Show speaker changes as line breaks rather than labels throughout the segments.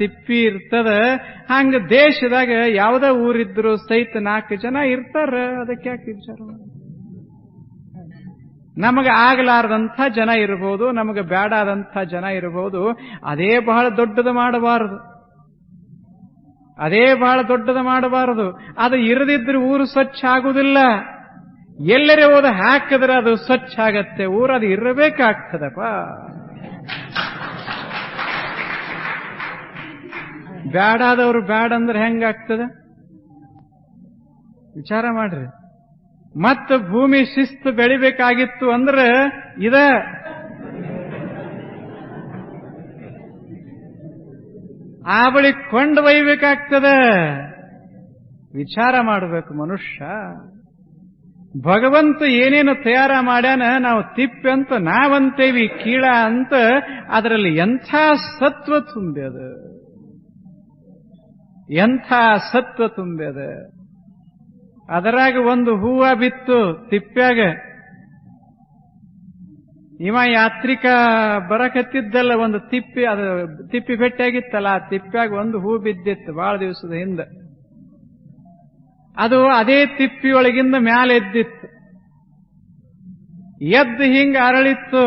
ತಿಪ್ಪಿ ಇರ್ತದ. ಹಂಗ ದೇಶದಾಗ ಯಾವ್ದ ಊರಿದ್ರು ಸಹಿತ 4 ಜನ ಇರ್ತಾರ. ಅದಕ್ಕೆ ಯಾಕೆ ವಿಚಾರ? ನಮಗ ಆಗಲಾರದಂಥ ಜನ ಇರಬಹುದು, ನಮಗೆ ಬೇಡಾದಂಥ ಜನ ಇರಬಹುದು. ಅದೇ ಬಹಳ ದೊಡ್ಡದು ಮಾಡಬಾರದು. ಅದೇ ಬಹಳ ದೊಡ್ಡದು ಮಾಡಬಾರದು. ಅದು ಇರದಿದ್ರೆ ಊರು ಸ್ವಚ್ಛ ಆಗುವುದಿಲ್ಲ. ಎಲ್ಲರೇ ಹೋದ ಹಾಕಿದ್ರೆ ಅದು ಸ್ವಚ್ಛ ಆಗತ್ತೆ. ಊರು ಅದು ಇರಬೇಕಾಗ್ತದಪ್ಪ. ಬ್ಯಾಡಾದವ್ರು ಬ್ಯಾಡ ಅಂದ್ರೆ ಹೆಂಗಾಗ್ತದ? ವಿಚಾರ ಮಾಡ್ರಿ. ಮತ್ತ ಭೂಮಿ ಶಿಸ್ತು ಬೆಳಿಬೇಕಾಗಿತ್ತು ಅಂದ್ರೆ ಆ ಬಳಿ ಕೊಂಡು ಒಯ್ಬೇಕಾಗ್ತದ. ವಿಚಾರ ಮಾಡಬೇಕು ಮನುಷ್ಯ. ಭಗವಂತ ಏನೇನು ತಯಾರ ಮಾಡ್ಯಾನ, ನಾವು ತಿಪ್ಪೆ ಅಂತ ನಾವಂತೇವಿ, ಕೀಳ ಅಂತ. ಅದರಲ್ಲಿ ಎಂಥ ಸತ್ವ ತುಂಬ್ಯದ, ಎಂಥ ಸತ್ವ ತುಂಬ್ಯದ. ಅದರಾಗ ಒಂದು ಹೂವ ಬಿತ್ತು ತಿಪ್ಪ್ಯಾಗ. ಇವ ಯಾತ್ರಿಕ ಬರಕತ್ತಿದ್ದಲ್ಲ, ಒಂದು ತಿಪ್ಪಿ ಭೇಟಿಯಾಗಿತ್ತಲ್ಲ, ಆ ತಿಪ್ಪ್ಯಾಗ ಒಂದು ಹೂ ಬಿದ್ದಿತ್ತು ಬಹಳ ದಿವಸದ ಹಿಂದೆ. ಅದು ಅದೇ ತಿಪ್ಪಿಯೊಳಗಿಂದ ಮ್ಯಾಲೆ ಎದ್ದಿತ್ತು. ಎದ್ದು ಹಿಂಗ ಅರಳಿತ್ತು,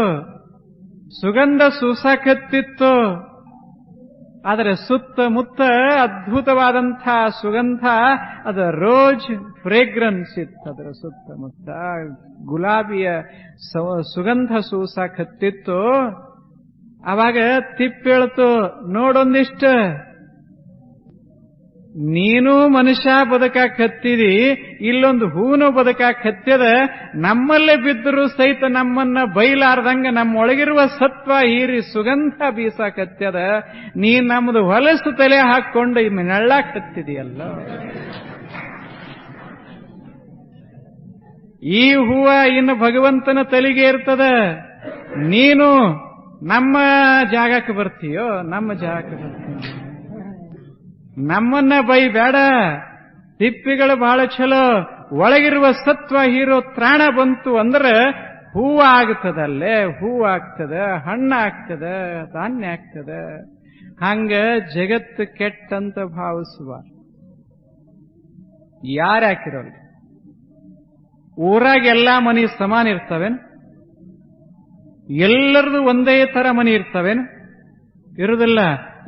ಸುಗಂಧ ಸೂಸಾಕತ್ತಿತ್ತು. ಆದರೆ ಸುತ್ತಮುತ್ತ ಅದ್ಭುತವಾದಂಥ ಸುಗಂಧ, ಅದು ರೋಜ್ ಫ್ರೇಗ್ರೆನ್ಸ್ ಇತ್ತು. ಅದರ ಸುತ್ತಮುತ್ತ ಗುಲಾಬಿಯ ಸುಗಂಧ ಸೂಸಾಕತ್ತಿತ್ತು. ಅವಾಗ ತಿಪ್ಪೇಳ್ತು, ನೋಡೊಂದಿಷ್ಟ, ನೀನೂ ಮನುಷ್ಯ ಬದುಕಾಕತ್ತಿದಿ, ಇಲ್ಲೊಂದು ಹೂನು ಬದುಕಾಕತ್ಯದ. ನಮ್ಮಲ್ಲೇ ಬಿದ್ದರೂ ಸಹಿತ ನಮ್ಮನ್ನ ಬೈಲಾರ್ದಂಗ ನಮ್ಮೊಳಗಿರುವ ಸತ್ವ ಹೀರಿ ಸುಗಂಧ ಬೀಸಾಕತ್ಯದ. ನೀ ನಮ್ದು ಹೊಲಸು ತಲೆ ಹಾಕೊಂಡು ನೆಳ್ಳಾಕತ್ತಿದೆಯಲ್ಲ. ಈ ಹೂವ ಇನ್ನು ಭಗವಂತನ ತಲೆಗೆ ಇರ್ತದ. ನೀನು ನಮ್ಮ ಜಾಗಕ್ಕೆ ಬರ್ತೀಯೋ? ನಮ್ಮ ಜಾಗಕ್ಕೆ ಬರ್ತೀಯ? ನಮ್ಮನ್ನ ಬೈಬೇಡ. ತಿಪ್ಪಿಗಳು ಬಹಳ ಚಲೋ. ಒಳಗಿರುವ ಸತ್ವ ಹೀರೋ ತ್ರಾಣ ಬಂತು ಅಂದ್ರೆ ಹೂವ ಆಗ್ತದಲ್ಲೇ, ಹೂವು ಆಗ್ತದ, ಹಣ್ಣು ಆಗ್ತದ, ಧಾನ್ಯ ಆಗ್ತದ. ಹಂಗ ಜಗತ್ತು ಕೆಟ್ಟಂತ ಭಾವಿಸುವ ಯಾರ್ಯಾಕಿರೋಲ್ಲ. ಊರಾಗ ಎಲ್ಲಾ ಮನಿ ಸಮಾನ ಇರ್ತವೇನು? ಎಲ್ಲರದು ಒಂದೇ ತರ ಮನಿ ಇರ್ತವೇನು? ಇರುವುದಿಲ್ಲ.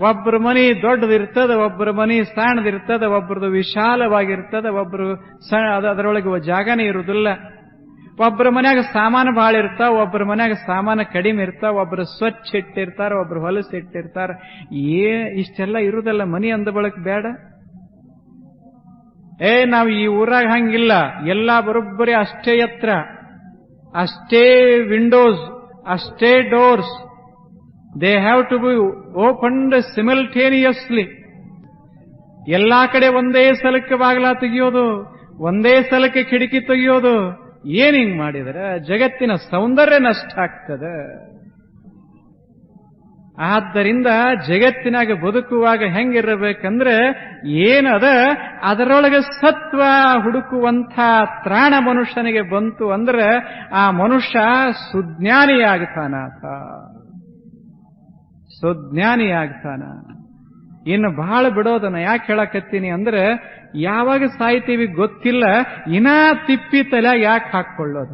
ಒಬ್ಬರ ಮನಿ ದೊಡ್ಡದಿರ್ತದ, ಒಬ್ಬರ ಮನಿ ಸಣ್ಣದಿರ್ತದ, ಒಬ್ಬರದು ವಿಶಾಲವಾಗಿರ್ತದ, ಒಬ್ಬರು ಅದರೊಳಗೆ ಜಾಗನೇ ಇರುವುದಿಲ್ಲ. ಒಬ್ಬರ ಮನ್ಯಾಗ ಸಾಮಾನು ಬಹಳ ಇರ್ತಾವ, ಒಬ್ಬರ ಮನ್ಯಾಗ ಸಾಮಾನು ಕಡಿಮೆ ಇರ್ತಾವ, ಒಬ್ಬರು ಸ್ವಚ್ಛ ಇಟ್ಟಿರ್ತಾರ, ಒಬ್ಬರು ಹೊಲಸು ಇಟ್ಟಿರ್ತಾರ. ಇಷ್ಟೆಲ್ಲ ಇರುವುದಲ್ಲ ಮನಿ ಅಂದ ಬಳಕ ಬೇಡ. ನಾವು ಈ ಊರಾಗ ಹಂಗಿಲ್ಲ. ಎಲ್ಲ ಬರೋಬ್ಬರಿ ಅಷ್ಟೇ ಎತ್ತರ, ಅಷ್ಟೇ ವಿಂಡೋಸ್, ಅಷ್ಟೇ doors. They have to be opened simultaneously. ಎಲ್ಲಾ ಕಡೆ ಒಂದೇ ಸಲಕ್ಕೆ ಬಾಗಿಲ ತೆಗೆಯೋದು, ಒಂದೇ ಸಲಕ್ಕೆ ಕಿಟಕಿ ತೆಗೆಯೋದು. ಏನ್ ಹಿಂಗ್ ಮಾಡಿದ್ರೆ ಜಗತ್ತಿನ ಸೌಂದರ್ಯ ನಷ್ಟ ಆಗ್ತದೆ. ಆದ್ದರಿಂದ ಜಗತ್ತಿನಾಗ ಬದುಕುವಾಗ ಹೆಂಗಿರಬೇಕಂದ್ರೆ ಏನದ ಅದರೊಳಗೆ ಸತ್ವ ಹುಡುಕುವಂಥ ತ್ರಾಣ ಮನುಷ್ಯನಿಗೆ ಬಂತು ಅಂದ್ರೆ ಆ ಮನುಷ್ಯ ಸುಜ್ಞಾನಿಯಾಗ್ತಾನಾತ, ಸುಜ್ಞಾನಿಯಾಗ್ತಾನ. ಇನ್ನು ಬಹಳ ಬಿಡೋದನ್ನ ಯಾಕೆ ಹೇಳಕತ್ತೀನಿ ಅಂದ್ರೆ ಯಾವಾಗ ಸಾಯ್ತೀವಿ ಗೊತ್ತಿಲ್ಲ, ಇನ್ನ ತಿಪ್ಪಿ ತಲೆ ಯಾಕೆ ಹಾಕೊಳ್ಳೋದ,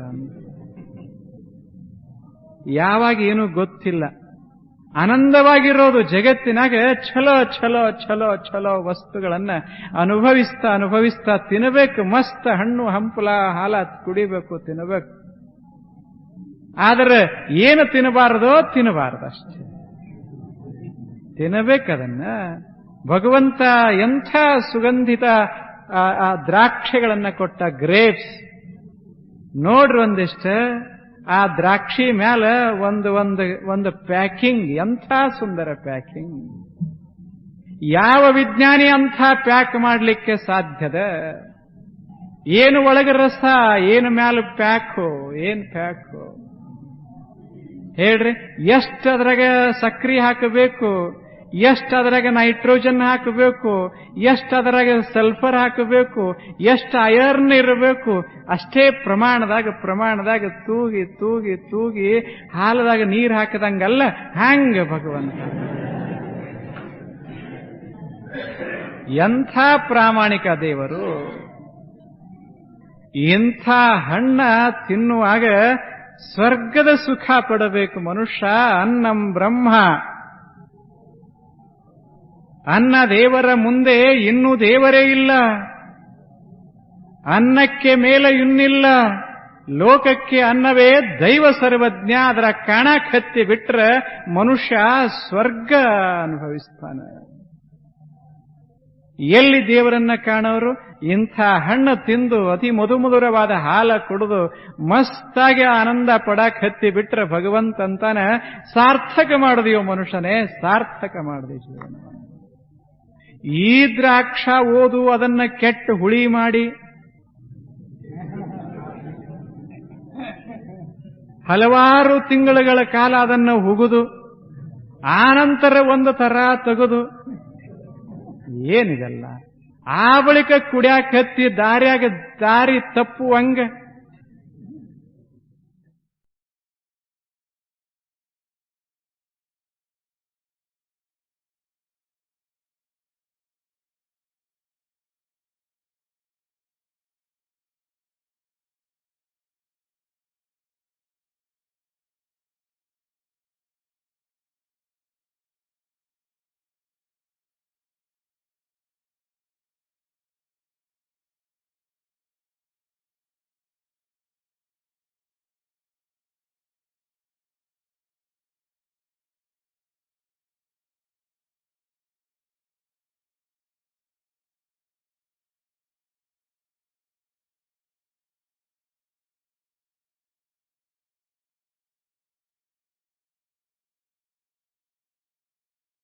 ಯಾವಾಗ ಏನು ಗೊತ್ತಿಲ್ಲ. ಆನಂದವಾಗಿರೋದು ಜಗತ್ತಿನಾಗ ಛಲೋ ಛಲೋ ಛಲೋ ಛಲೋ ವಸ್ತುಗಳನ್ನ ಅನುಭವಿಸ್ತಾ ಅನುಭವಿಸ್ತಾ ತಿನ್ನಬೇಕು. ಮಸ್ತ್ ಹಣ್ಣು ಹಂಪಲ ಹಾಲ ಕುಡಿಬೇಕು, ತಿನ್ನಬೇಕು. ಆದರೆ ಏನು ತಿನ್ನಬಾರದೋ ತಿನ್ನಬಾರದಷ್ಟೇ, ತಿನ್ನಬೇಕದನ್ನ. ಭಗವಂತ ಎಂಥ ಸುಗಂಧಿತ ದ್ರಾಕ್ಷಿಗಳನ್ನ ಕೊಟ್ಟ, ಗ್ರೇಪ್ಸ್ ನೋಡ್ರಿ ಒಂದಿಷ್ಟ. ಆ ದ್ರಾಕ್ಷಿ ಮ್ಯಾಲ ಒಂದು ಪ್ಯಾಕಿಂಗ್, ಎಂಥ ಸುಂದರ ಪ್ಯಾಕಿಂಗ್. ಯಾವ ವಿಜ್ಞಾನಿ ಅಂಥ ಪ್ಯಾಕ್ ಮಾಡಲಿಕ್ಕೆ ಸಾಧ್ಯದ? ಏನು ಒಳಗೆ ರಸ, ಏನು ಮ್ಯಾಲ ಪ್ಯಾಕು, ಏನ್ ಪ್ಯಾಕು ಹೇಳ್ರಿ. ಎಷ್ಟು ಅದ್ರಾಗ ಸಕ್ರಿ ಹಾಕಬೇಕು, ಎಷ್ಟು ಅದರಾಗ ನೈಟ್ರೋಜನ್ ಹಾಕಬೇಕು, ಎಷ್ಟು ಅದರಾಗ ಸಲ್ಫರ್ ಹಾಕಬೇಕು, ಎಷ್ಟು ಐರನ್ ಇರಬೇಕು, ಅಷ್ಟೇ ಪ್ರಮಾಣದಾಗ ತೂಗಿ ತೂಗಿ ತೂಗಿ ಹಾಲದಾಗ ನೀರು ಹಾಕದಂಗಲ್ಲ. ಹ್ಯಾಂಗ ಭಗವಂತ ಎಂಥ ಪ್ರಾಮಾಣಿಕ ದೇವರು! ಇಂಥ ಹಣ್ಣ ತಿನ್ನುವಾಗ ಸ್ವರ್ಗದ ಸುಖ ಪಡಬೇಕು ಮನುಷ್ಯ. ಅನ್ನಂ ಬ್ರಹ್ಮ, ಅನ್ನ ದೇವರ ಮುಂದೆ ಇನ್ನೂ ದೇವರೇ ಇಲ್ಲ, ಅನ್ನಕ್ಕೆ ಮೇಲೆ ಇನ್ನಿಲ್ಲ. ಲೋಕಕ್ಕೆ ಅನ್ನವೇ ದೈವ ಸರ್ವಜ್ಞ. ಅದರ ಕಾಣ ಕತ್ತಿ ಬಿಟ್ರೆ ಮನುಷ್ಯ ಸ್ವರ್ಗ ಅನುಭವಿಸ್ತಾನೆ. ಎಲ್ಲಿ ದೇವರನ್ನ ಕಾಣೋರು? ಇಂಥ ಹಣ್ಣು ತಿಂದು ಅತಿ ಮಧುಮಧುರವಾದ ಹಾಲ ಕುಡಿದು ಮಸ್ತಾಗಿ ಆನಂದ ಪಡಾಕ್ ಹತ್ತಿ ಬಿಟ್ರೆ ಭಗವಂತ ಅಂತಾನೆ, ಸಾರ್ಥಕ ಮಾಡಿದೆಯೋ ಮನುಷ್ಯನೇ, ಸಾರ್ಥಕ ಮಾಡಿದೆ ಜೀವನ. ಈ ದ್ರಾಕ್ಷ ಓದು ಅದನ್ನ ಕೆಟ್ಟು ಹುಳಿ ಮಾಡಿ ಹಲವಾರು ತಿಂಗಳುಗಳ ಕಾಲ ಅದನ್ನು ಹುಗುದು ಆನಂತರ ಒಂದು ತರ ತೆಗೆದು ಏನಿದಲ್ಲ, ಆ ಬಳಿಕ ಕುಡ್ಯಾಕ ಹತ್ತಿ ದಾರಿ ತಪ್ಪುವಂಗ